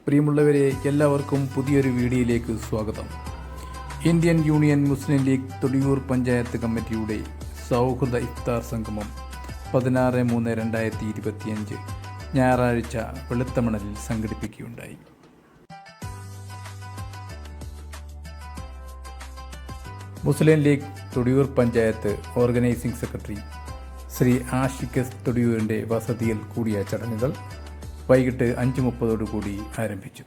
പ്രിയമുള്ളവരെ, എല്ലാവർക്കും പുതിയൊരു വീഡിയോയിലേക്ക് സ്വാഗതം. Indian Union Muslim League Thodiyoor panchayat കമ്മിറ്റിയുടെ സൗഹൃദ ഇഫ്താർ സംഗമം 16/3/2025 ഞായറാഴ്ച വെളുത്തമണലിൽ സംഘടിപ്പിക്കുകയുണ്ടായി. Muslim League Thodiyoor panchayat organising secretary Shri Ashiq തൊടിയൂരിൻ്റെ വസതിയിൽ കൂടിയ ചടങ്ങുകൾ വൈകിട്ട് 5:30 ആരംഭിച്ചു.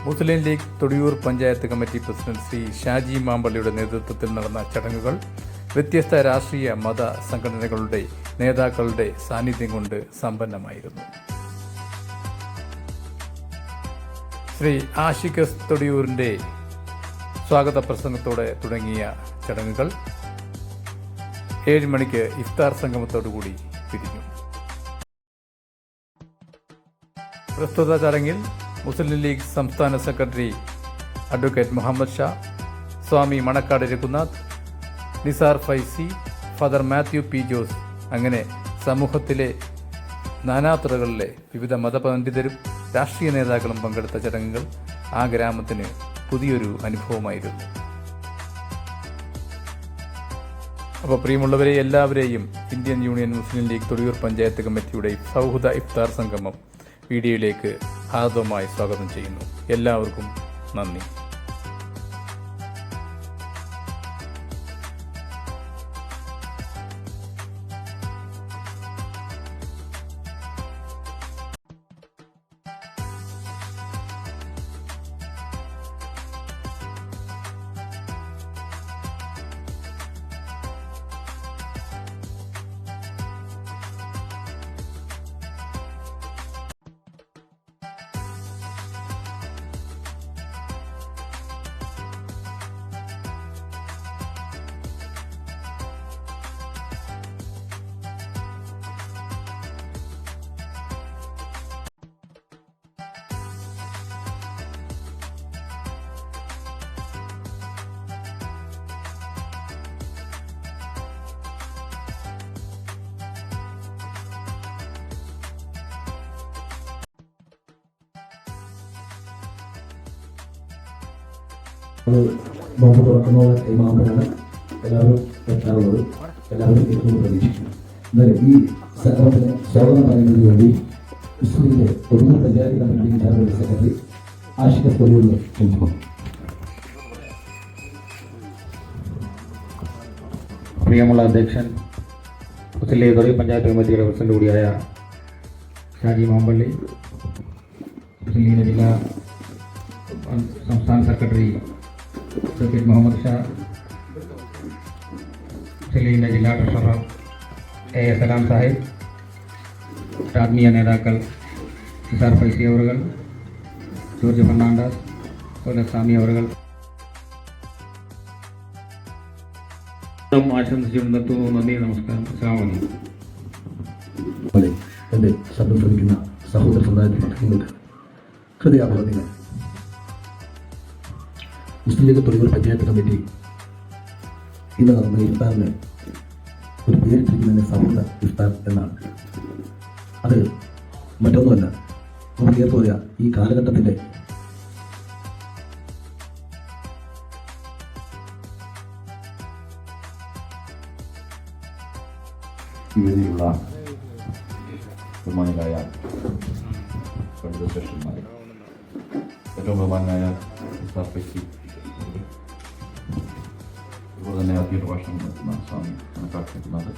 Muslim League Thodiyoor panchayat committee president Shri Shaji മാമ്പള്ളിയുടെ നേതൃത്വത്തിൽ നടന്ന ചടങ്ങുകൾ വ്യത്യസ്ത രാഷ്ട്രീയ മത സംഘടനകളുടെ നേതാക്കളുടെ സാന്നിധ്യം കൊണ്ട് സമ്പന്നമായിരുന്നു. ശ്രീ ആഷിഖ് തൊടിയൂരിൻ്റെ സ്വാഗത പ്രസംഗത്തോടെ തുടങ്ങിയ ചടങ്ങുകൾ 7 മണിക്ക് ഇഫ്താർ സംഗമത്തോടുകൂടി പിരിഞ്ഞു. പ്രസ്തുത ചടങ്ങിൽ മുസ്ലിം ലീഗ് സംസ്ഥാന സെക്രട്ടറി അഡ്വക്കേറ്റ് മുഹമ്മദ് ഷാ, സ്വാമി മണക്കാട് രഘുനാഥ്, നിസാർ ഫൈസി, ഫാദർ മാത്യു പി ജോസ് അങ്ങനെ സമൂഹത്തിലെ നാനാതുറകളിലെ വിവിധ മതപണ്ഡിതരും രാഷ്ട്രീയ നേതാക്കളും പങ്കെടുത്ത ചടങ്ങുകൾ ആ ഗ്രാമത്തിന് പുതിയൊരു അനുഭവമായിരുന്നു. അപ്പോൾ പ്രിയമുള്ളവരെ, എല്ലാവരെയും Indian Union Muslim League Thodiyoor panchayat കമ്മിറ്റിയുടെ സൗഹൃദ ഇഫ്താർ സംഗമം വീഡിയോയിലേക്ക് ഹാർദവമായി സ്വാഗതം ചെയ്യുന്നു. എല്ലാവർക്കും നന്ദി. നോമ്പ് തുറക്കുന്നതോടെ കൈമാറുമ്പോഴാണ് എല്ലാവരും എത്താറുള്ളത്. എല്ലാവരും എത്തുമെന്ന് പ്രതീക്ഷിക്കുന്നു. എന്നാലും ഈ സംഗമത്തിന് സ്വാഗതം പറയുന്നതിന് വേണ്ടി മുസ്ലിമിന്റെ Thodiyoor panchayat committee general secretary Ashiq തൊടിയൂരിനെ ക്ഷണിക്കുന്നു. പ്രിയമുള്ള അധ്യക്ഷൻ, മുസ്ലിം ലീഗ് തൊടിയൂർ പഞ്ചായത്ത് കമ്മിറ്റിയുടെ പ്രസിഡന്റ് കൂടിയായ ഷാജി മാമ്പള്ളി, മുസ്ലിം ലീഗിന്റെ ജില്ലാ സംസ്ഥാന സെക്രട്ടറി അഡ്വക്കേറ്റ് മുഹമ്മദ് ഷാ, മുസ്ലിം ലീഗിൻ്റെ ജില്ലാ ട്രഷറർ എ സലാം സാഹിബ്, ആത്മീയ നേതാക്കൾ നിസാർ ഫൈസി അവറുകൾ, ജോർജ് ഫെർണാണ്ടസ്, സ്വാമി അവറുകൾ ആശംസിച്ചുകൊണ്ട് നിർത്തുന്നു. നന്ദി, നമസ്കാരം, അസ്സലാമു അലൈക്കും. എൻ്റെ ശബ്ദം ശ്രമിക്കുന്ന സഹോദര സമുദായത്തിൽ ഹൃദയാഭിനന്ദനങ്ങൾ. മുസ്ലിം ലീഗ് തൊടിയൂർ പഞ്ചായത്ത് കമ്മിറ്റി ഇന്ന് നടന്ന ഇഫ്താറിന് ഒരു പേരിട്ടിരിക്കുന്നതിന് സൗഹൃദ ഇഫ്താർ എന്നാണ്. അത് മറ്റൊന്നുമല്ല, നമുക്ക് ഏർപ്പോയ ഈ കാലഘട്ടത്തിൻ്റെ വേദിയിലുള്ള ബഹുമാനായ പണ്ഡിത ശ്രേഷ്ഠന്മാർ, ഏറ്റവും ബഹുമാനായ നിസാർ ഫൈസി, അതുപോലെ തന്നെ ആദ്യ പ്രഭാഷണം നടത്തുന്ന സ്വാമി മണക്കാട് രഘുനാഥ്,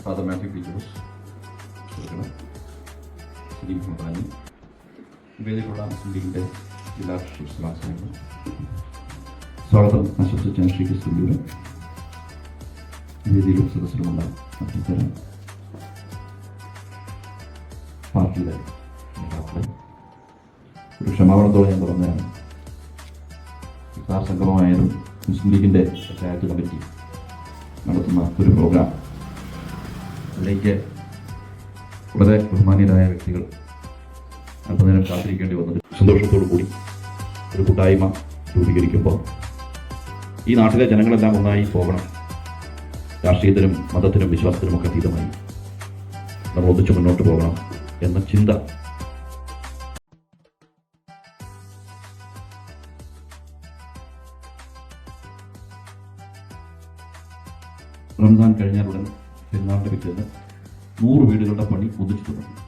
ഫാദർ മാത്യു പി ജോസ്, ശ്രീ മുഹമ്മദ്, വേദിയിലുള്ള മുസ്ലിം ലീഗിൻ്റെ ജില്ലാ സാഹിബ്, സ്വാഗതം ആശംസിച്ച ശ്രീ ക്രിസ്തുവിലൂടെ വേദിയിലും സദസ്സിലുമുള്ള മറ്റിത്തര പാർട്ടിയുടെ നേതാക്കളെ ഒരു ക്ഷമാപണത്തോടെ ഞാൻ പറഞ്ഞതാണ്. ഇഫ്താർ സംഗമമായാലും മുസ്ലിം ലീഗിൻ്റെ പഞ്ചായത്ത് കമ്മിറ്റി നടത്തുന്ന ഒരു പ്രോഗ്രാം, അതിലേക്ക് വളരെ ബഹുമാന്യരായ വ്യക്തികൾ അല്പനേരം കാത്തിരിക്കേണ്ടി വന്നത് സന്തോഷത്തോടു കൂടി ഒരു കൂട്ടായ്മ രൂപീകരിക്കുമ്പോൾ ഈ നാട്ടിലെ ജനങ്ങളെല്ലാം ഒന്നായി പോകണം, രാഷ്ട്രീയത്തിനും മതത്തിനും വിശ്വാസത്തിനും ഒക്കെ അതീതമായി നമ്മൾ ഒന്നിച്ചു മുന്നോട്ട് പോകണം എന്ന ചിന്ത റംസാൻ കഴിഞ്ഞാലുടൻ പെരുന്നാളിൻ്റെ പിറ്റേന്ന് 100 വീടുകളുടെ പണി ഒന്നിച്ചു തുടങ്ങി.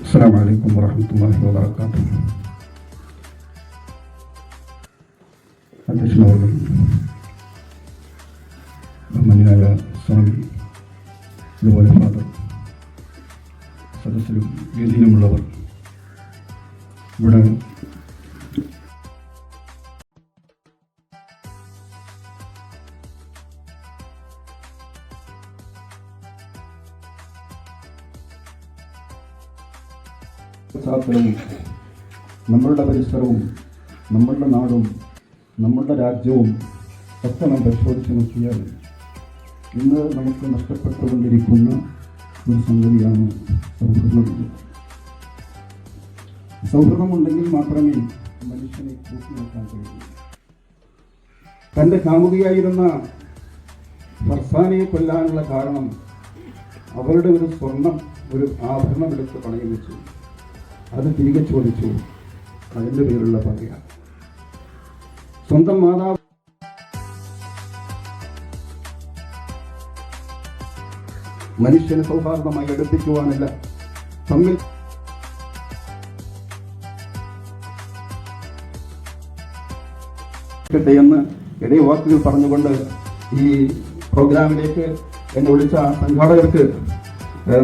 അസ്സലാമു അലൈക്കും വറഹ്മത്തുള്ളാഹി വബറകാതുഹു. അധ്യക്ഷനവർകൾ, ബഹുമാന്യനായ സ്വാമി, അതുപോലെ ഫാദർ, സദസ്സിലും വേദിയിലുമുള്ളവർ, ഇവിടെ പശ്ചാത്തലവും നമ്മളുടെ പരിസരവും നമ്മളുടെ നാടും നമ്മളുടെ രാജ്യവും ഒക്കെ നാം പരിശോധിച്ച് നോക്കിയാൽ ഇന്ന് നമുക്ക് നഷ്ടപ്പെട്ടുകൊണ്ടിരിക്കുന്ന ഒരു സംഗതിയാണ് സൗഹൃദം. സൗഹൃദമുണ്ടെങ്കിൽ മാത്രമേ മനുഷ്യനെ കൂട്ടി നിർത്താൻ കഴിയൂ. തൻ്റെ കാമുകിയായിരുന്ന ഫർസാനയെ കൊല്ലാനുള്ള കാരണം അവരുടെ ഒരു ഒരു ആഭരണം എടുത്ത് പണയം വെച്ചു. അത് തിരികെ ചോദിച്ചു. അതിൻ്റെ പേരുള്ള പകയാണ്. സ്വന്തം മാതാവ് മനുഷ്യനെ സൗഹാർദ്ദമായി അടുപ്പിക്കുവാനല്ല, തമ്മിൽ എന്ന് ഇടയ വാക്കുകൾ പറഞ്ഞുകൊണ്ട് ഈ പ്രോഗ്രാമിലേക്ക് എന്നെ വിളിച്ച സംഘാടകർക്ക്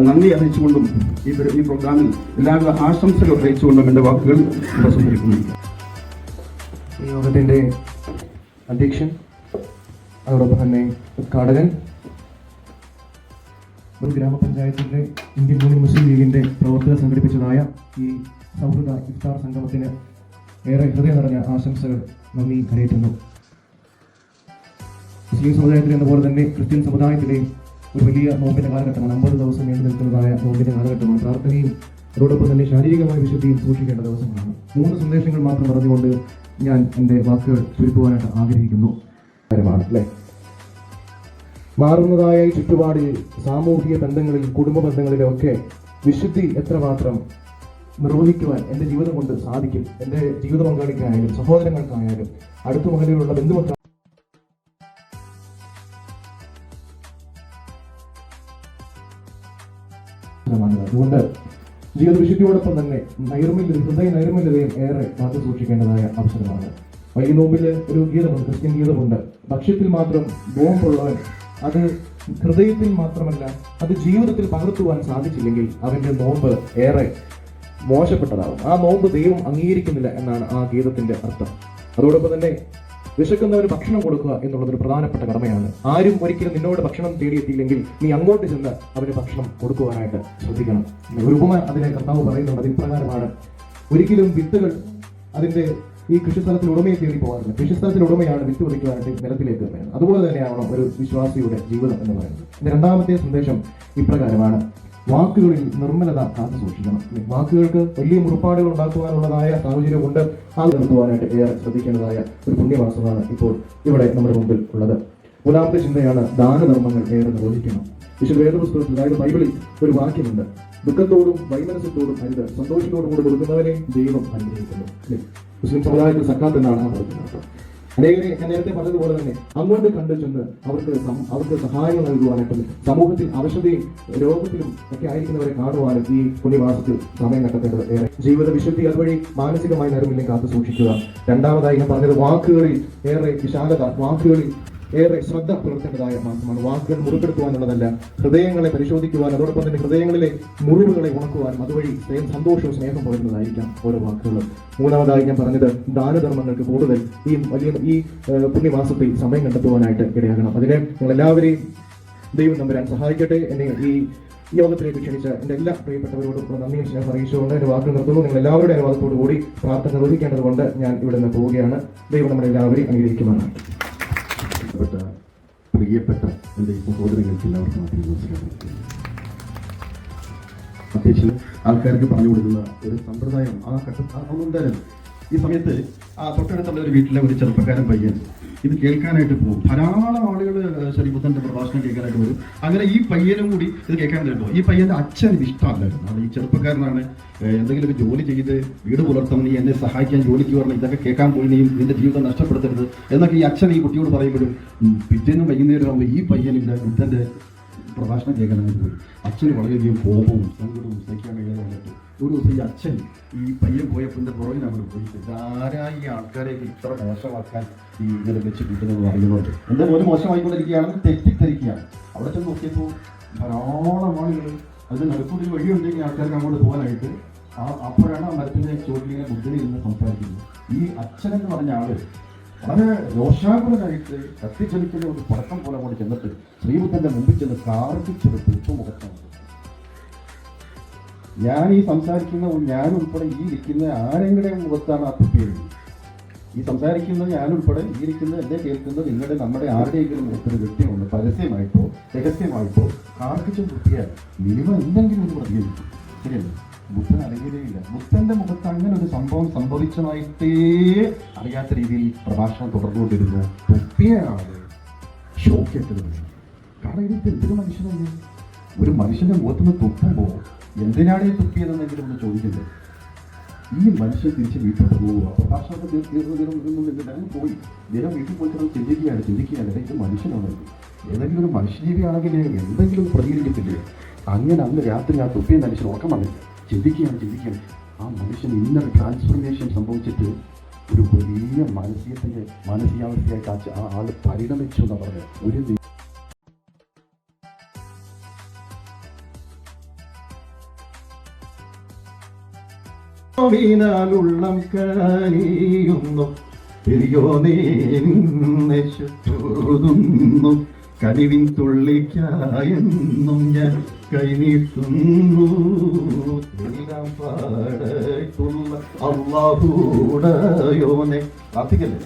നന്ദി അറിയിച്ചുകൊണ്ടും ഈ പ്രോഗ്രാമിൽ എല്ലാവിധ ആശംസകൾ അറിയിച്ചുകൊണ്ടും എൻ്റെ വാക്കുകൾ ഉപസംഹരിക്കുന്നു. ഈ യോഗത്തിൻ്റെ അധ്യക്ഷൻ, അതോടൊപ്പം തന്നെ ഉദ്ഘാടകൻ, ഒരു ഗ്രാമപഞ്ചായത്തിൻ്റെ ഇന്ത്യൻ യൂണിയൻ മുസ്ലിം ലീഗിൻ്റെ പ്രവർത്തകർ സംഘടിപ്പിച്ചതായ ഈ സൗഹൃദ ഇഫ്താർ സംഗമത്തിന് ഏറെ ഹൃദയം നിറഞ്ഞ ആശംസകൾ, നന്ദി അറിയിക്കുന്നു. മുസ്ലിം സമുദായത്തിൽ എന്ന പോലെ തന്നെ ക്രിസ്ത്യൻ സമുദായത്തിലെയും ഒരു വലിയ നോമ്പിൻ്റെ കാലഘട്ടമാണ്. 50 ദിവസം നീണ്ടു നിൽക്കുന്നതായ നോമ്പിൻ്റെ കാലഘട്ടമാണ്. പ്രാർത്ഥനയും അതോടൊപ്പം തന്നെ ശാരീരികമായ വിശുദ്ധിയും സൂക്ഷിക്കേണ്ട ദിവസങ്ങളാണ്. 3 സന്ദേശങ്ങൾ മാത്രം പറഞ്ഞുകൊണ്ട് ഞാൻ എൻ്റെ വാക്കുകൾ ചുരുക്കുവാനായിട്ട് ആഗ്രഹിക്കുന്നു. അല്ലേ, മാറുന്നതായ ചുറ്റുപാടിൽ, സാമൂഹിക ബന്ധങ്ങളിൽ, കുടുംബ ബന്ധങ്ങളിലൊക്കെ വിശുദ്ധി എത്രമാത്രം നിർവഹിക്കുവാൻ എൻ്റെ ജീവിതം കൊണ്ട് സാധിക്കും. എൻ്റെ ജീവിത പങ്കാളിക്കായാലും സഹോദരങ്ങൾക്കായാലും അടുത്ത മഹലിലുള്ള ബന്ധുമക്കൾ അതുകൊണ്ട് ജീവിത വിശുദ്ധിയോടൊപ്പം തന്നെ ഹൃദയ നൈർമല്യതയും ഏറെ കാത്തു സൂക്ഷിക്കേണ്ടതായ അവസരമാണ്. വലിയ നോമ്പിൽ ഒരു ഗീതമുണ്ട്, ക്രിസ്ത്യൻ ഗീതമുണ്ട്. ഭക്ഷ്യത്തിൽ മാത്രം ബോംബുള്ളവൻ അത് ഹൃദയത്തിൽ മാത്രമല്ല അത് ജീവിതത്തിൽ പകർത്തുവാൻ സാധിച്ചില്ലെങ്കിൽ അവന്റെ നോമ്പ് ഏറെ മോശപ്പെട്ടതാകും. ആ നോമ്പ് ദൈവം അംഗീകരിക്കുന്നില്ല എന്നാണ് ആ ഗീതത്തിന്റെ അർത്ഥം. അതോടൊപ്പം തന്നെ വിശക്കുന്നവന് ഭക്ഷണം കൊടുക്കുക എന്നുള്ളത് ഒരു പ്രധാനപ്പെട്ട കടമയാണ്. ആരും ഒരിക്കലും നിന്നോട് ഭക്ഷണം തേടിയെത്തിയില്ലെങ്കിൽ നീ അങ്ങോട്ട് ചെന്ന് അവന് ഭക്ഷണം കൊടുക്കുവാനായിട്ട് ശ്രദ്ധിക്കണം. ഒരു ഉപമ അതിനെ കർത്താവ് പറയുന്നുണ്ട്. അതിന് പ്രകാരമാണ്, ഒരിക്കലും വിത്തുകൾ അതിന്റെ ഈ കൃഷിസ്ഥലത്തിൽ ഉടമയെ തേടി പോകാറില്ല. കൃഷിസ്ഥലത്തിൽ ഉടമയാണ് വിത്ത് വിതയ്ക്കുവാനായിട്ട് നിലത്തിലേക്ക് വരുന്നത്. അതുപോലെ തന്നെയാണോ ഒരു വിശ്വാസിയുടെ ജീവിതം എന്ന് പറയുന്നത്. ഇതിന്റെ രണ്ടാമത്തെ സന്ദേശം ഇപ്രകാരമാണ്: വാക്കുകളിൽ നിർമ്മലത കാത്തു സൂക്ഷിക്കണം. വാക്കുകൾക്ക് വലിയ മുറിപ്പാടുകൾ ഉണ്ടാക്കുവാനുള്ളതായ സാഹചര്യമുണ്ട്. അത് നിർത്തുവാനായിട്ട് ഏറെ ശ്രദ്ധിക്കേണ്ടതായ ഒരു പുണ്യമാസമാണ് ഇപ്പോൾ ഇവിടെ നമ്മുടെ മുമ്പിൽ ഉള്ളത്. മൂന്നാമത്തെ ചിന്തയാണ് ദാനധർമ്മങ്ങൾ ഏറെ നിർവഹിക്കണം. വിശുദ്ധ വേദപുസ്തകത്തിൽ, അതായത് ബൈബിളിൽ ഒരു വാക്യമുണ്ട്: ദുഃഖത്തോടും വൈമനസ്യത്തോടും അരുത്, സന്തോഷത്തോടും കൂടി കൊടുക്കുന്നവരെ ദൈവം അനുഗ്രഹിക്കുന്നു. മുസ്ലിം സമുദായത്തിൽ സക്കാത്ത് എന്നാണ് ആ പറയുന്നത്. അനേകരെ ഞാൻ നേരത്തെ പറഞ്ഞതുപോലെ തന്നെ അങ്ങോട്ട് കണ്ടു ചെന്ന് അവർക്ക് സഹായങ്ങൾ നൽകുവാനായിട്ടും സമൂഹത്തിൽ അവശതയും രോഗത്തിലും ഒക്കെ ആയിരിക്കുന്നവരെ കാണുവാനും ഈ പുണ്യമാസത്തിൽ സമയം കണ്ടെത്തേണ്ടത് ഏറെ. ജീവിത വിശുദ്ധി അതുവഴി മാനസികമായ നൈർമല്യം കാത്തു സൂക്ഷിക്കുക. രണ്ടാമതായി ഞാൻ പറഞ്ഞത് വാക്കുകളിൽ ഏറെ വിശാലത, വാക്കുകളിൽ ഏറെ ശ്രദ്ധ പുലർത്തേണ്ടതായ മാസമാണ്. വാക്കുകൾ മുറിപ്പെടുത്തുവാനുള്ളതല്ല, ഹൃദയങ്ങളെ പരിശോധിക്കുവാൻ, അതോടൊപ്പം തന്നെ ഹൃദയങ്ങളിലെ മുറിവുകളെ ഉണക്കുവാനും അതുവഴി സ്നേഹവും സ്നേഹം പകരുന്നതായിരിക്കാം ഓരോ വാക്കുകളും. മൂന്നാമതായി ഞാൻ പറഞ്ഞത് ദാനധർമ്മങ്ങൾക്ക് കൂടുതൽ ഈ പുണ്യമാസത്തിൽ സമയം കണ്ടെത്തുവാനായിട്ട് ഇടയാകണം. അതിനെ നിങ്ങളെല്ലാവരെയും ദൈവം നമ്പരാൻ സഹായിക്കട്ടെ. എന്നെ ഈ യോഗത്തിലേക്ക് ക്ഷണിച്ച എൻ്റെ എല്ലാ പ്രിയപ്പെട്ടവരോടും നന്ദിയും സ്നേഹം അറിയിച്ചുകൊണ്ട് എൻ്റെ വാക്കുകൾ നിർത്തുന്നു. നിങ്ങൾ എല്ലാവരുടെ അനുവാദത്തോടു കൂടി പ്രാർത്ഥന നിർവഹിക്കേണ്ടത് കൊണ്ട് ഞാൻ ഇവിടെ നിന്ന് പോവുകയാണ്. ദൈവം നമ്മളെല്ലാവരെയും അനുഗ്രഹിക്കുവാനാണ്. പ്രിയപ്പെട്ട എൻ്റെ ഈ സഹോദരങ്ങൾക്ക് എല്ലാവർക്കും നമസ്കാരം. അധ്യക്ഷൻ ആൾക്കാർക്ക് പറഞ്ഞു കൊടുക്കുന്ന ഒരു സമ്പ്രദായം ആ അതൊന്നുണ്ടായിരുന്നു. ഈ സമയത്ത് തൊട്ടടുത്തുള്ള ഒരു വീട്ടിലെ ഒരു ചെറുപ്പക്കാരൻ പയ്യൻ ഇത് കേൾക്കാനായിട്ട് പോകും. ധാരാളം ആളുകൾ ശരീരത്തിൻ്റെ പ്രഭാഷണം കേൾക്കാനായിട്ട് വരും. അങ്ങനെ ഈ പയ്യനും കൂടി ഇത് കേൾക്കാനായിട്ട് പോകും. ഈ പയ്യൻ്റെ അച്ഛൻ ഇത് ഇഷ്ടമല്ലായിരുന്നു. അത് ഈ ചെറുപ്പക്കാരനാണ്, എന്തെങ്കിലും ഒരു ജോലി ചെയ്ത് വീട് പുലർത്തണം, നീ എന്നെ സഹായിക്കാൻ ജോലിക്ക് വരണം, ഇതൊക്കെ കേൾക്കാൻ പോയി നീ നിന്റെ ജീവിതം നഷ്ടപ്പെടുത്തരുത് എന്നൊക്കെ ഈ അച്ഛൻ ഈ കുട്ടിയോട് പറയുമ്പോഴും പിറ്റേന്നും വൈകുന്നേരം ആകുമ്പോൾ ഈ പയ്യനിൻ്റെ ബുദ്ധൻ്റെ പ്രഭാഷണം കേൾക്കാനായിട്ട് പോയി. അച്ഛന് വളരെയധികം കോപവും സങ്കടവും സഹിക്കാൻ കഴിയാതെ വന്നിട്ട് ഒരു ദിവസം ഈ അച്ഛൻ ഈ പയ്യൻ പോയപ്പോൾ എൻ്റെ പുറകിൽ അങ്ങോട്ട് പോയിട്ട് ധാരാ ഈ ആൾക്കാരെയൊക്കെ ഇത്ര മോശമാക്കാൻ ഈ ഇങ്ങനെ വെച്ച് കിട്ടുന്നത് അറിയുന്നുണ്ട്. എൻ്റെ പോലും മോശമായിക്കൊണ്ടിരിക്കുകയാണെന്ന് തെറ്റിദ്ധരിക്കുകയാണ്. അവിടെ ചെന്ന് നോക്കിയപ്പോൾ ധാരാളം ആളുകൾ അതിന് നടക്കൊരു വഴിയുണ്ടെങ്കിൽ ആൾക്കാർക്ക് അങ്ങോട്ട് പോകാനായിട്ട് അപ്പോഴാണ് ആ മരത്തിൻ്റെ ചുവട്ടിലിങ്ങനെ ബുദ്ധനെ ഇരുന്ന് സംസാരിക്കുന്നത്. ഈ അച്ഛനെന്ന് പറഞ്ഞ ആള് വളരെ രോഷാകുലനായിട്ട് കത്തിച്ചൊലിക്കുന്ന ഒരു പടക്കം പോലെ അങ്ങോട്ട് ചെന്നിട്ട് ശ്രീബുദ്ധന്റെ മുമ്പിൽ ചെന്ന് കാർപ്പിച്ചെടുത്ത് ഉപ്പുമുഖത്താണ്. ഞാൻ ഈ സംസാരിക്കുന്ന ഞാനുൾപ്പെടെ ഈ ഇരിക്കുന്ന ആരെങ്കിലും മുഖത്താണ് ആ തുപ്പിയത്. ഈ സംസാരിക്കുന്ന ഞാനുൾപ്പെടെ ഈ ഇരിക്കുന്ന എന്നെ കേൾക്കുന്ന നിങ്ങളുടെ നമ്മുടെ ആരുടെയെങ്കിലും മുഖത്തൊരു വ്യക്തിയുണ്ട് പരസ്യമായിട്ടോ രഹസ്യമായിട്ടോ കാർപ്പിച്ചും തുപ്പിയാൽ മിനിമം എന്തെങ്കിലും ഒരു പ്രതികരിക്കും. ശരിയല്ലേ? ബുദ്ധൻ അറിയുകയില്ല. ബുദ്ധന്റെ മുഖത്ത് അങ്ങനെ ഒരു സംഭവം സംഭവിച്ചതായിട്ടേ അറിയാത്ത രീതിയിൽ പ്രഭാഷണം തുടർന്നുകൊണ്ടിരുന്നു. തുപ്പിയാണ് ഷോക്കേറ്റത്. കാരണം ഇതിൽ എന്തൊരു മനുഷ്യനല്ലേ, ഒരു മനുഷ്യന്റെ മുഖത്തുനിന്ന് തുപ്പുമ്പോൾ എന്തിനാണ് ഈ തുപ്പിയതെന്നെങ്കിലും ഒന്ന് ചോദിക്കുന്നത്. ഈ മനുഷ്യൻ തിരിച്ച് വീട്ടിലോട്ട് പോവുക. പ്രഭാഷണത്തെ തീർന്നതിനും പോയി അദ്ദേഹം വീട്ടിൽ പോയിട്ട് ചിന്തിക്കുകയാണ് ഇത് മനുഷ്യനാണ്, ഏതെങ്കിലും ഒരു മനുഷ്യജീവിയാണെങ്കിൽ എന്തെങ്കിലും പ്രതികരിക്കത്തില്ലേ. അങ്ങനെ അന്ന് രാത്രി ആ തുപ്പിയ മനുഷ്യൻ ഉറക്കം വന്നില്ല. ചിന്തിക്കുകയാണ് ആ മനുഷ്യൻ ഇന്നർ ട്രാൻസ്ഫോർമേഷൻ സംഭവിച്ചിട്ട് ഒരു വലിയ മാനസികാവസ്ഥയായിട്ട് ആ ആള് പരിണമിച്ചു എന്ന് പറഞ്ഞത്. ഒരു ുള്ളം കനിയുന്നു പെരിയോനേ ചുറ്റുന്നു കനിവിൻ തുള്ളിക്കായെന്നും ഞാൻ കൈനീട്ടുന്നു എല്ലാം പാടത്തുള്ള അള്ളാഹുടയോനെ. പ്രാർത്ഥിക്കല്ലേ?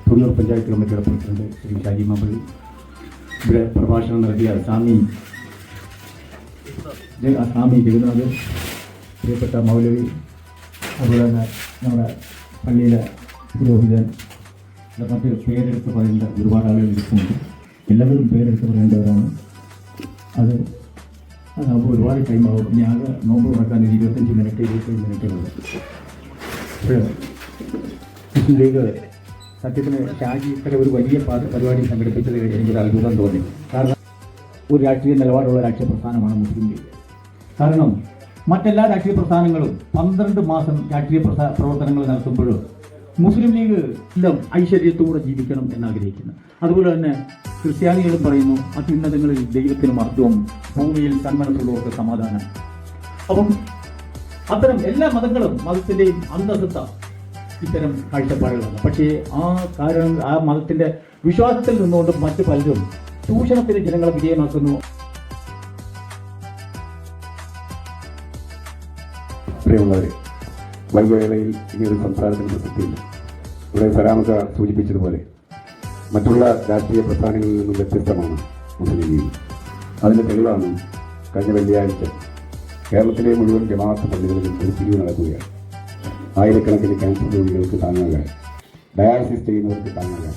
തൊഴിയൂർ പഞ്ചായത്ത് കമ്മിറ്റിയുടെ പ്രസിഡന്റ് ശ്രീ ഷാജി മാമ്പള്ളി, ഇവിടെ പ്രഭാഷണം നടത്തിയ സ്വാമി ജഗന്നാഥ്, പ്രിയപ്പെട്ട മൗലവി, അതുപോലെ തന്നെ നമ്മുടെ പള്ളിയിലെ പുരോഹിതൻ, മറ്റ് പേരെടുത്ത് പറയേണ്ട ഒരുപാട് ആളുകൾ ഇരിക്കുന്നുണ്ട്. എല്ലാവരും പേരെടുത്ത് പറയേണ്ടവരാണ്. അതാകുമ്പോൾ ഒരുപാട് ടൈമാകും. ഇനി ആകെ നോമ്പ് തുറക്കാൻ 25 മിനിറ്റേ ഉള്ളൂ. മുസ്ലിം ലീഗ് സത്യത്തിന് ഷാജി ഇത്ര ഒരു വലിയ പരിപാടി സംഘടിപ്പിച്ചത് എനിക്കൊരു അത്ഭുതം തോന്നി. കാരണം ഒരു രാഷ്ട്രീയ നിലപാടുള്ള രാഷ്ട്രീയ പ്രസ്ഥാനമാണ് മുസ്ലിം ലീഗ്. കാരണം മറ്റെല്ലാ രാഷ്ട്രീയ പ്രസ്ഥാനങ്ങളും 12 മാസം രാഷ്ട്രീയ പ്രവർത്തനങ്ങൾ നടത്തുമ്പോഴും മുസ്ലിം ലീഗ് എല്ലാം ഐശ്വര്യത്തോടെ ജീവിക്കണം എന്നാഗ്രഹിക്കുന്നു. അതുപോലെ തന്നെ ക്രിസ്ത്യാനികളും പറയുന്നു അത്യുന്നതങ്ങളിൽ ദൈവത്തിന് മഹത്വം, ഭൂമിയിൽ സന്മനസ്സുള്ളവർക്ക് സമാധാനം. അപ്പം അത്തരം എല്ലാ മതത്തിൻ്റെയും അന്തസത്ത ഇത്തരം കാഴ്ചപ്പാടുകളാണ്. പക്ഷേ ആ മതത്തിൻ്റെ വിശ്വാസത്തിൽ നിന്നുകൊണ്ട് മറ്റു പലരും ചൂഷണത്തിന് ജനങ്ങളെ വിധേയമാക്കുന്നു. പ്രിയമുള്ളവരെ, വൈവേളയിൽ ഈ ഒരു സംസാരത്തിന് പ്രസക്തിയില്ല. ഇവിടെ സലാമക സൂചിപ്പിച്ചതുപോലെ മറ്റുള്ള രാഷ്ട്രീയ പ്രസ്ഥാനങ്ങളിൽ നിന്നും വ്യത്യസ്തമാണ് മുസ്ലിം ലീഗ്. അതിൻ്റെ തെളിവാണ് കഴിഞ്ഞ വെള്ളിയാഴ്ച കേരളത്തിലെ മുഴുവൻ ജമാഅത്ത് പള്ളികളിലും ഒരു പിരിവ് നടക്കുകയാണ്. ആയിരക്കണക്കിന് ക്യാൻസർ രോഗികൾക്ക് താങ്ങാകാൻ, ഡയാലിസിസ് ചെയ്യുന്നവർക്ക് താങ്ങാകാൻ,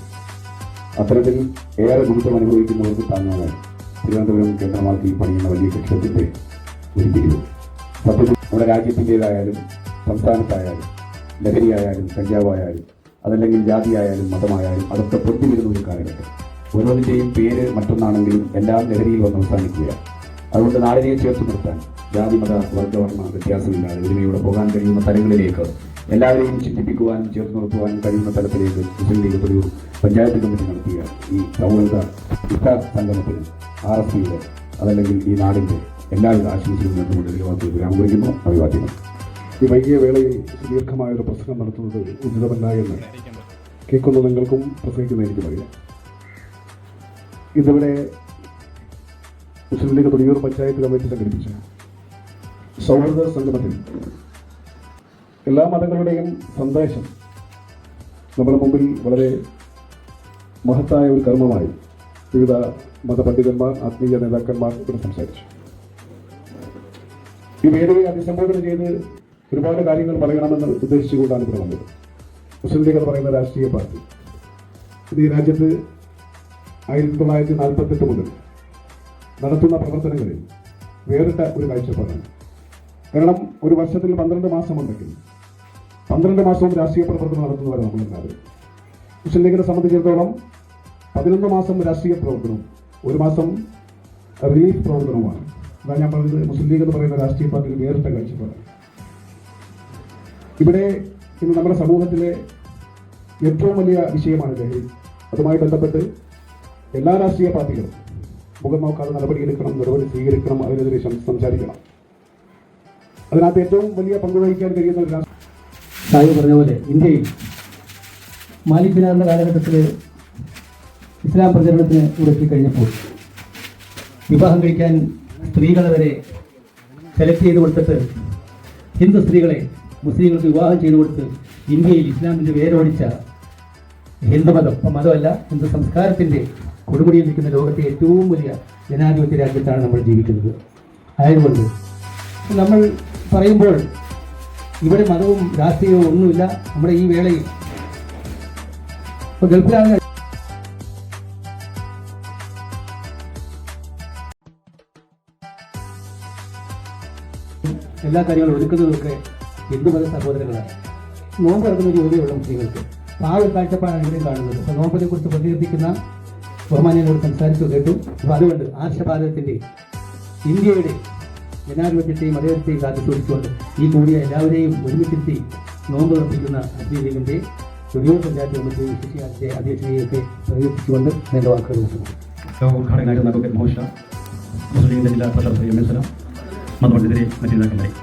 അത്തരത്തിൽ ഏറെ ദുരിതം അനുഭവിക്കുന്നവർക്ക് താങ്ങാകാൻ തിരുവനന്തപുരം കേന്ദ്രമാക്കി പണിയുന്ന വലിയ കെട്ടിടത്തിൻ്റെ ഒരു പിരിവ്. സത്യത്തിൽ നമ്മുടെ രാജ്യത്തിൻ്റേതായാലും സംസ്ഥാനത്തായാലും ലഹരിയായാലും കഞ്ചാവായാലും അതല്ലെങ്കിൽ ജാതിയായാലും മതമായാലും അതൊക്കെ പൊട്ടിവരുന്ന ഒരു കാലഘട്ടം. ഓരോന്നിൻ്റെയും പേര് മറ്റൊന്നാണെങ്കിലും എല്ലാം ലഹരിയിൽ വന്ന് അവസാനിക്കുകയാണ്. അതുകൊണ്ട് നാടിനെ ചേർത്ത് നിർത്താൻ ജാതി മത വർഗവർണ്ണ വ്യത്യാസമില്ലാതെ ഒരുമയോടെ പോകാൻ കഴിയുന്ന തലങ്ങളിലേക്ക് എല്ലാവരെയും ചിന്തിപ്പിക്കുവാനും ചേർത്ത് നിർത്തുവാനും കഴിയുന്ന തലത്തിലേക്ക് മുസ്ലിം ലീഗ് തൊഴിയൂർ പഞ്ചായത്ത് കമ്മിറ്റി നടത്തിയ ഈ സൗഹൃദ ഇഫ്താർ സംഗമത്തിന് RSPയുടെ അതല്ലെങ്കിൽ ഈ നാടിൻ്റെ എല്ലാവിധ ആശംസകളും നേർന്നുകൊണ്ട് ഇതിൽ വിരാമം കുറിക്കുന്നു. അഭിവാദ്യങ്ങൾ. ഈ വൈകിയ വേളയിൽ സുദീർഘമായൊരു പ്രസംഗം നടത്തുന്നത് ഉചിതമല്ല എന്ന് കേൾക്കുന്ന നിങ്ങൾക്കും പ്രസംഗിക്കുന്ന എനിക്കും അറിയാം. ഇന്നിവിടെ മുസ്ലിം ലീഗ് തൊഴിയൂർ പഞ്ചായത്ത് കമ്മിറ്റി സംഘടിപ്പിച്ച സൗഹൃദ സംഗമത്തിൽ എല്ലാ മതങ്ങളുടെയും സന്ദേശം നമ്മുടെ മുമ്പിൽ വളരെ മഹത്തായ ഒരു കർമ്മമായി വിവിധ മതപണ്ഡിതന്മാർ, ആത്മീയ നേതാക്കന്മാർ ഇവിടെ സംസാരിച്ചു. ഈ വേദിയെ അഭിസംബോധന ചെയ്ത് ഒരുപാട് കാര്യങ്ങൾ പറയണമെന്ന് ഉദ്ദേശിച്ചുകൊണ്ടാണ് ഇവിടെ വന്നത്. മുസ്ലിം ലീഗ് എന്ന് പറയുന്ന രാഷ്ട്രീയ പാർട്ടി ഇത് ഈ രാജ്യത്ത് 1948 മുതൽ നടത്തുന്ന പ്രവർത്തനങ്ങളിൽ വേറിട്ട ഒരു കാഴ്ചപ്പാടാണ്. കാരണം ഒരു വർഷത്തിൽ 12 മാസമുണ്ടെങ്കിൽ 12 മാസവും രാഷ്ട്രീയ പ്രവർത്തനം നടത്തുന്നവരെ നമ്മളെല്ലാവരും. മുസ്ലിം ലീഗിനെ സംബന്ധിച്ചിടത്തോളം 11 മാസം രാഷ്ട്രീയ പ്രവർത്തനവും 1 മാസം റിലീഫ് പ്രവർത്തനവുമാണ്. അതാണ് ഞാൻ പറഞ്ഞത്, മുസ്ലിം ലീഗ് എന്ന് പറയുന്ന രാഷ്ട്രീയ പാർട്ടിക്ക് വേറിട്ട കാഴ്ചപ്പാടാണ്. ഇവിടെ ഇന്ന് നമ്മുടെ സമൂഹത്തിലെ ഏറ്റവും വലിയ വിഷയമാണ് ലഹരി. അതുമായി ബന്ധപ്പെട്ട് എല്ലാ രാഷ്ട്രീയ പാർട്ടികളും മുഖം നോക്കാതെ നടപടി സ്വീകരിക്കണം, അതിനെതിരെ സംസാരിക്കണം. അതിനകത്ത് ഏറ്റവും വലിയ പങ്കുവഹിക്കാൻ കഴിയുന്ന ഒരു സാഹിബ് പറഞ്ഞ പോലെ ഇന്ത്യയിൽ മാലിക് ബിനാറിന്റെ കാലഘട്ടത്തിൽ ഇസ്ലാം പ്രചരണത്തിന് ഇവിടെ എത്തിക്കഴിഞ്ഞപ്പോൾ വിവാഹം കഴിക്കാൻ സ്ത്രീകളെ വരെ സെലക്ട് ചെയ്ത് കൊടുത്തിട്ട് ഹിന്ദു സ്ത്രീകളെ മുസ്ലിങ്ങൾക്ക് വിവാഹം ചെയ്തു കൊടുത്ത് ഇന്ത്യയിൽ ഇസ്ലാമിൻ്റെ വേരോടിച്ച ഹിന്ദുമതം, മതമല്ല ഹിന്ദു സംസ്കാരത്തിൻ്റെ കൊടുമുടിയിൽ നിൽക്കുന്ന ലോകത്തെ ഏറ്റവും വലിയ ജനാധിപത്യ രാജ്യത്താണ് നമ്മൾ ജീവിക്കുന്നത്. ആയതുകൊണ്ട് നമ്മൾ പറയുമ്പോൾ ഇവിടെ മതവും രാഷ്ട്രീയവും ഒന്നുമില്ല. നമ്മുടെ ഈ വേളയിൽ ഇപ്പോൾ ഗൾഫിലാണ് എല്ലാ കാര്യങ്ങളും ഒതുക്കുന്നതൊക്കെ ഹിന്ദുമത സഹോദരങ്ങളാണ്. നോമ്പ് തുറക്കുന്ന ഒരു യോഗ്യതയുള്ള മുസ്ലിങ്ങൾക്ക് ആ ഒരു കാഴ്ചപ്പാടാണ് ഇവിടെ കാണുന്നത്. അപ്പോൾ നോമ്പിനെ കുറിച്ച് പ്രതികരിക്കുന്ന ബഹുമാന്യനോട് സംസാരിച്ചു കേട്ടു. അപ്പോൾ അതുകൊണ്ട് ആർഷഭാരതത്തിൻ്റെ ഇന്ത്യയുടെ ജനാധിപത്യത്തെയും മതേതരത്തെയും കാത്തു സൂക്ഷിച്ചുകൊണ്ട് ഈ കൂടിയ എല്ലാവരെയും ഒരുമിച്ചിരുത്തി നോമ്പ് ഉറപ്പിക്കുന്ന മുസ്ലിം ലീഗിൻ്റെ തുടിയൂർ പഞ്ചായത്ത് കമ്മിറ്റി വിശിഷ്യാന്റെ അധ്യക്ഷതയൊക്കെ പ്രകടിപ്പിച്ചുകൊണ്ട് എൻ്റെ വാക്കുകൾ നിർത്തുന്നു. ഉദ്ഘാടകനായിരുന്ന അഡ്വക്കേറ്റ് മോഹൻ ഷാ, മുസ്ലിം ലീഗിൻ്റെ ജില്ലാ പ്രസിഡന്റ് എം എസ് സലാം, മതപണ്ഡിതരെ മറ്റു നേതാക്കളായി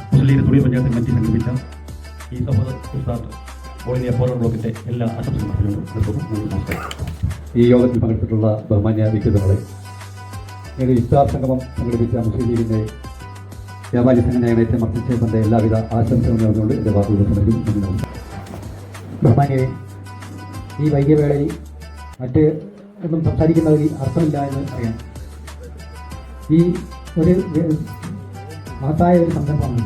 മുസ്ലിം ലീഗ് തുടിയൂർ പഞ്ചായത്ത് കമ്മിറ്റി സംഘടിപ്പിച്ച ഈ സഹോദര ഉസ്താദ് ഓൾ ഇന്ത്യ ഫോറം ബ്ലോക്കിൻ്റെ എല്ലാ ആശംസകളും നമസ്കാരം. ഈ യോഗത്തിൽ പങ്കെടുത്തിട്ടുള്ള ബഹുമാന്യ വ്യക്തിത്വങ്ങളെ, ഇഫ്താർ സംഗമം സംഘടിപ്പിച്ച മുസ്ലിം ലീഗിൻ്റെ വ്യാപാരി സംഘടനയുടെ മർച്ചേപ്പൻ്റെ എല്ലാവിധ ആശംസകളും നേർന്നുകൊണ്ട് എൻ്റെ വാക്കുകൾ നൽകും. ബഹുമാന്യരെ, ഈ വൈകിയ വേളയിൽ മറ്റ് ഒന്നും സംസാരിക്കുന്നതിൽ അർത്ഥമില്ല എന്ന് അറിയാം. ഈ ഒരു മഹത്തായ ഒരു സംരംഭമാണ്.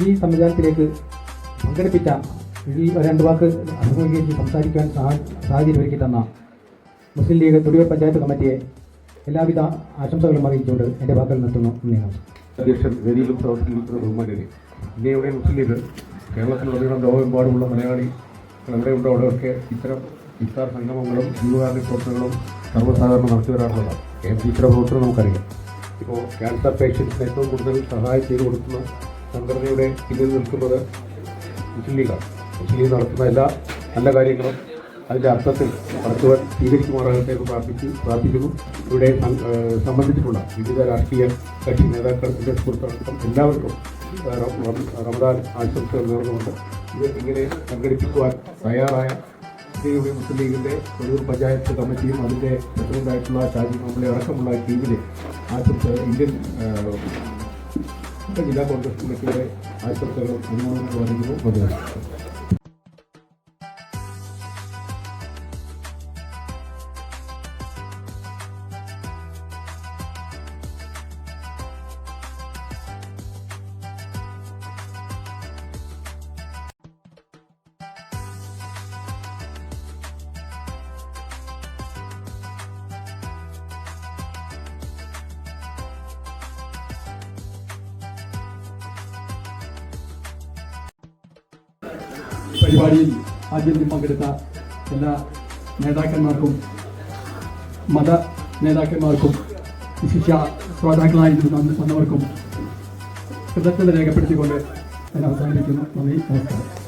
ഈ സംവിധാനത്തിലേക്ക് പങ്കെടുപ്പിച്ച ഈ രണ്ട് വാക്ക് അഭിമുഖീകരിച്ച് സംസാരിക്കാൻ സാഹചര്യം ഒരുക്കി തന്ന മുസ്ലിം ലീഗ് തുടിയൂർ പഞ്ചായത്ത് കമ്മിറ്റിയെ എല്ലാവിധ ആശംസകളും അറിയിച്ചുകൊണ്ട് എൻ്റെ വാക്കുകൾ നിർത്തുന്നു. അധ്യക്ഷൻ വേദിയിലും പ്രവർത്തിക്കുന്ന ബഹുമാന്യരെ, ഇന്ത്യയുടെ മുസ്ലിം ലീഗ് കേരളത്തിലുടനീളം ലോകമെമ്പാടുമുള്ള മലയാളി എവിടെയുണ്ടോ അവിടെയൊക്കെ ഇത്തരം ഇഫ്താർ സംഗമങ്ങളും ജീവകാരുണ്യ പ്രവർത്തനങ്ങളും സർവ്വസാധാരണ നടത്തി വരാറുള്ളതാണ്. ഇത്തരം പ്രവർത്തനം നമുക്കറിയാം. ഇപ്പോൾ ക്യാൻസർ പേഷ്യൻസിന് ഏറ്റവും കൂടുതൽ സഹായം ചെയ്തു കൊടുക്കുന്ന സംഘടനയുടെ പിന്നിൽ നിൽക്കുന്നത് മുസ്ലിം ലീഗാണ്. മുസ്ലിം ലീഗ് നടത്തുന്ന എല്ലാ നല്ല കാര്യങ്ങളും അതിൻ്റെ അർത്ഥത്തിൽ പടച്ചവൻ സ്വീകരിക്കുമാറാകട്ടെ എന്ന് പ്രാർത്ഥിക്കുന്നു. ഇവിടെ സംബന്ധിച്ചിട്ടുള്ള വിവിധ രാഷ്ട്രീയ കക്ഷി നേതാക്കളുടെ സുഹൃത്തുക്കൾക്കും എല്ലാവർക്കും റമദാൻ ആശംസകൾ നേർന്നുകൊണ്ട് ഇത് ഇങ്ങനെ സംഘടിപ്പിക്കുവാൻ തയ്യാറായ ഇന്ത്യയുടെ മുസ്ലിം ലീഗിൻ്റെ തുടിയൂർ പഞ്ചായത്ത് കമ്മിറ്റിയും അതിൻ്റെ പ്രസിഡന്റായിട്ടുള്ള ഷാജി മാമ്പള്ളി അടക്കമുള്ള ടീമിലെ ഇന്ത്യൻ ജില്ലാ കോൺഗ്രസ് കമ്മിറ്റിയുടെ ആശംസകളും അനുമോദനങ്ങളും അറിയിക്കുന്നു. മതിയാകും. പരിപാടിയിൽ ആദ്യം പങ്കെടുത്ത എല്ലാ നേതാക്കന്മാർക്കും മത നേതാക്കന്മാർക്കും വിശിഷ്യ ശ്രോതാക്കളായി വന്നവർക്കും കൃതജ്ഞത രേഖപ്പെടുത്തിക്കൊണ്ട് ഞാൻ അവസാനിപ്പിക്കുന്നു. നന്ദി, നമസ്കാരം.